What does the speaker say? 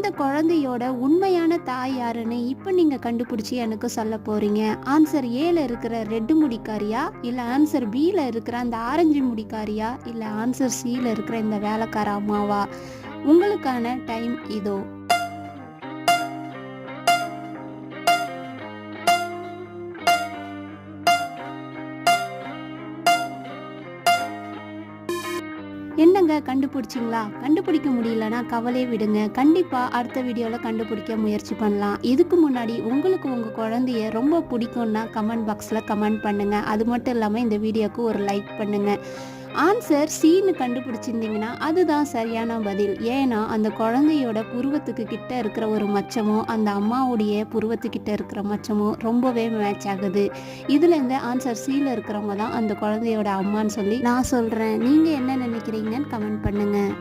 இந்த குழந்தையோட உண்மையான தாய் யாருன்னு இப்போ நீங்கள் கண்டுபிடிச்சி எனக்கு சொல்ல போறீங்க. ஆன்சர் ஏல இருக்கிற ரெட்டு முடிக்காரியா, இல்லை ஆன்சர் பியில் இருக்கிற அந்த ஆரஞ்சு முடிக்காரியா, இல்லை ஆன்சர் சியில் இருக்கிற இந்த வேலைக்கார அம்மாவா? உங்களுக்கான டைம் இதோ. என்னங்க கண்டுபிடிச்சிங்களா? கண்டுபிடிக்க முடியலன்னா கவலையே விடுங்க. கண்டிப்பாக அடுத்த வீடியோவில் கண்டுபிடிக்க முயற்சி பண்ணலாம். இதுக்கு முன்னாடி உங்களுக்கு உங்கள் குழந்தைய ரொம்ப பிடிக்கும்னா கமெண்ட் பாக்ஸில் கமெண்ட் பண்ணுங்கள். அது மட்டும் இல்லாமல் இந்த வீடியோவுக்கு ஒரு லைக் பண்ணுங்கள். ஆன்சர் சீன்னு கண்டுபிடிச்சிருந்தீங்கன்னா அதுதான் சரியான பதில். ஏன்னா அந்த குழந்தையோட புருவத்துக்கு கிட்ட இருக்கிற ஒரு மச்சமும் அந்த அம்மாவுடைய புருவத்துக்கிட்ட இருக்கிற மச்சமும் ரொம்பவே மேட்ச் ஆகுது. இதுலேருந்து ஆன்சர் சியில் இருக்கிறவங்க தான் அந்த குழந்தையோட அம்மான்னு சொல்லி நான் சொல்கிறேன். நீங்கள் என்ன நினைக்கிறீங்கன்னு கமெண்ட் பண்ணுங்கள்.